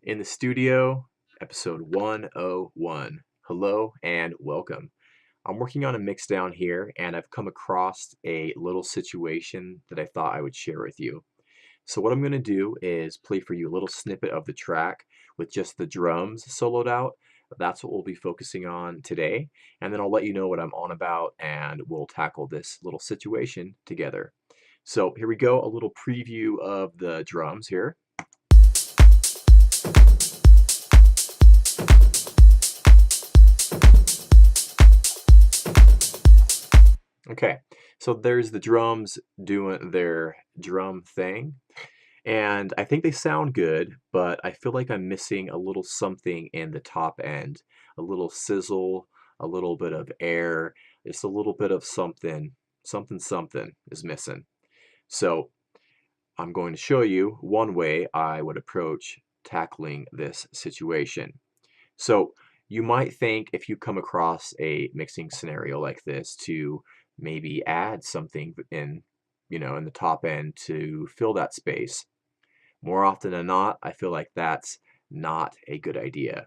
In the studio, episode 101. Hello and welcome. I'm working on a mix down here and I've come across a little situation that I thought I would share with you. So what I'm going to do is play for you a little snippet of the track with just the drums soloed out. That's what we'll be focusing on today. And then I'll let you know what I'm on about and we'll tackle this little situation together. So here we go, a little preview of the drums here. Okay, so there's the drums doing their drum thing, and I think they sound good, but I feel like I'm missing a little something in the top end. A little sizzle, a little bit of air, just a little bit of something, something is missing. So I'm going to show you one way I would approach tackling this situation. So you might think if you come across a mixing scenario like this to maybe add something in, in the top end to fill that space. More often than not, I feel like that's not a good idea.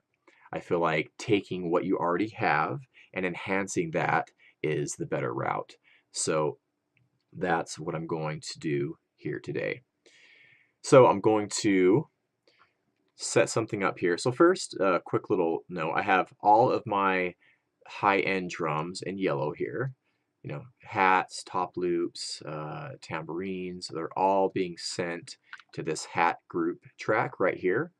I feel like taking what you already have and enhancing that is the better route. So that's what I'm going to do here today. So I'm going to set something up here. So first, a quick little note. I have all of my high-end drums in yellow here. Hats, top loops, tambourines, they're all being sent to this hat group track right here.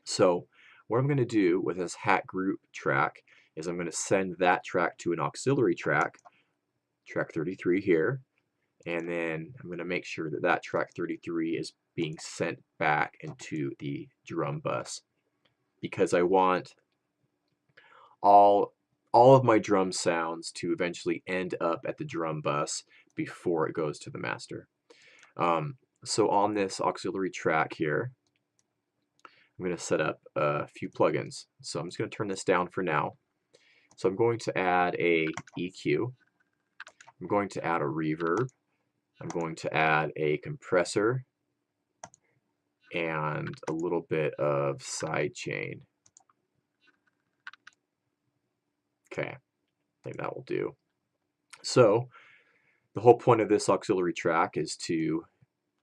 So what I'm going to do with this hat group track is I'm going to send that track to an auxiliary track, track 33 here, and then I'm going to make sure that that track 33 is being sent back into the drum bus because I want all of my drum sounds to eventually end up at the drum bus before it goes to the master. So on this auxiliary track here, I'm going to set up a few plugins. So I'm just going to turn this down for now. So I'm going to add a EQ. I'm going to add a reverb. I'm going to add a compressor and a little bit of sidechain. Okay, I think that will do. So the whole point of this auxiliary track is to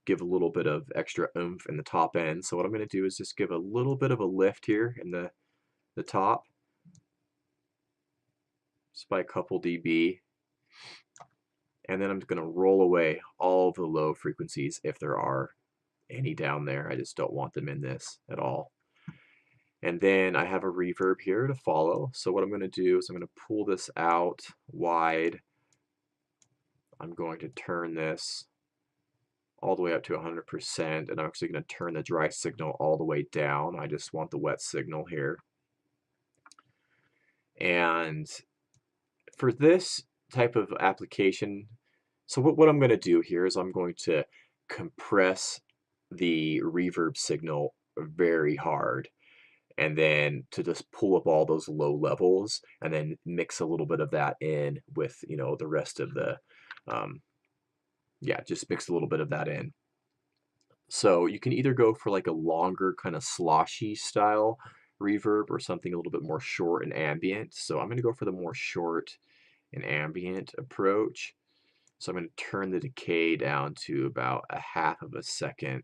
give a little bit of extra oomph in the top end. So what I'm going to do is just give a little bit of a lift here in the top, just by a couple dB. And then I'm just going to roll away all the low frequencies if there are any down there. I just don't want them in this at all. And then I have a reverb here to follow. So what I'm going to do is I'm going to pull this out wide. I'm going to turn this all the way up to 100%, and I'm actually going to turn the dry signal all the way down. I just want the wet signal here. And for this type of application, so what I'm going to do here is I'm going to compress the reverb signal very hard, and then to just pull up all those low levels and then mix a little bit of that in with the rest of the just mix a little bit of that in. So you can either go for like a longer kind of sloshy style reverb or something a little bit more short and ambient. So I'm going to go for the more short and ambient approach. So I'm going to turn the decay down to about a half of a second.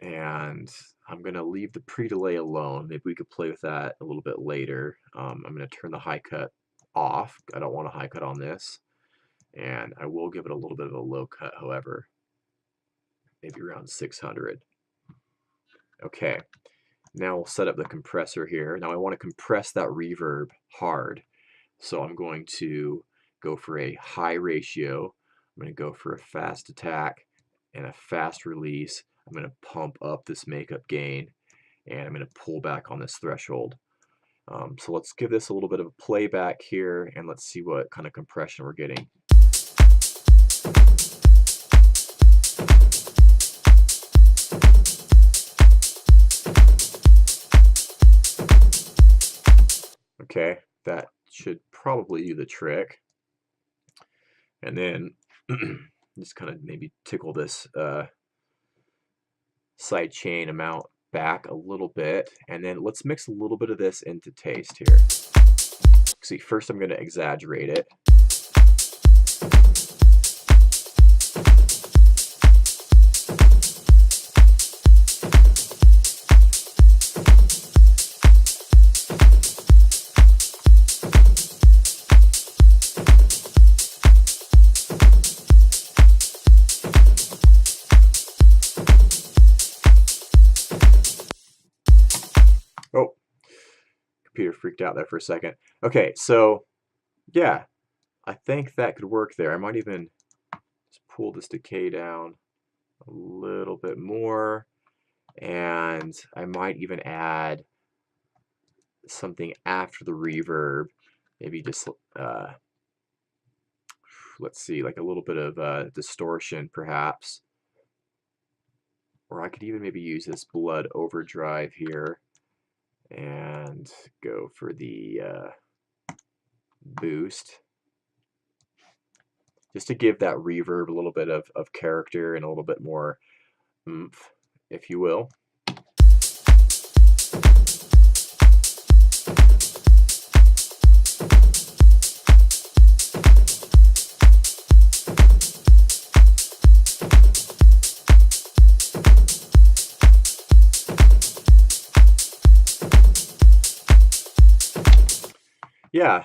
And I'm going to leave the pre-delay alone. Maybe we could play with that a little bit later. I'm going to turn the high cut off. I don't want a high cut on this. And I will give it a little bit of a low cut, however, maybe around 600. Okay, now we'll set up the compressor here. Now I want to compress that reverb hard. So I'm going to go for a high ratio. I'm going to go for a fast attack and a fast release. I'm going to pump up this makeup gain, and I'm going to pull back on this threshold. So let's give this a little bit of a playback here, and let's see what kind of compression we're getting. Okay, that should probably do the trick. And then just kind of maybe tickle this sidechain amount back a little bit, and then let's mix a little bit of this into taste here. See, first I'm going to exaggerate it. Oh, computer freaked out there for a second. Okay, so yeah, I think that could work there. I might even just pull this decay down a little bit more, and I might even add something after the reverb, maybe just let's see, like a little bit of distortion perhaps, or I could even maybe use this blood overdrive here and go for the boost, just to give that reverb a little bit of character and a little bit more oomph, if you will. Yeah,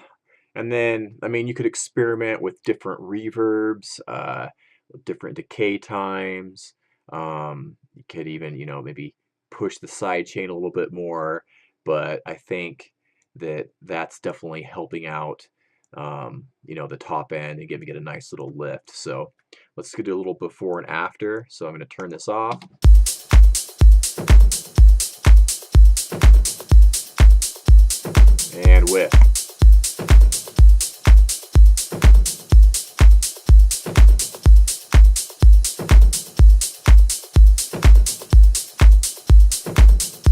and then, I mean, you could experiment with different reverbs, different decay times. You could even, maybe push the side chain a little bit more, but I think that that's definitely helping out, the top end and giving it a nice little lift. So let's do a little before and after. So I'm going to turn this off. And with.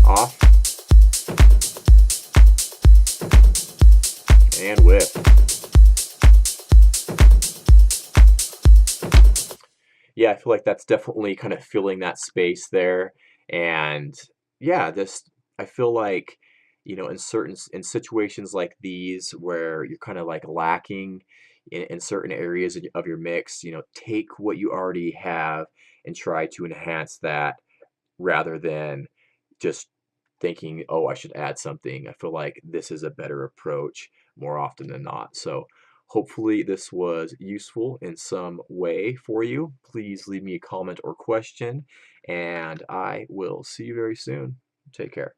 Off. And with. Yeah, I feel like that's definitely kind of filling that space there. And yeah, I feel like, in situations like these where you're kind of like lacking in certain areas of your mix, take what you already have and try to enhance that rather than just thinking, oh, I should add something. I feel like this is a better approach more often than not. So hopefully this was useful in some way for you. Please leave me a comment or question, and I will see you very soon. Take care.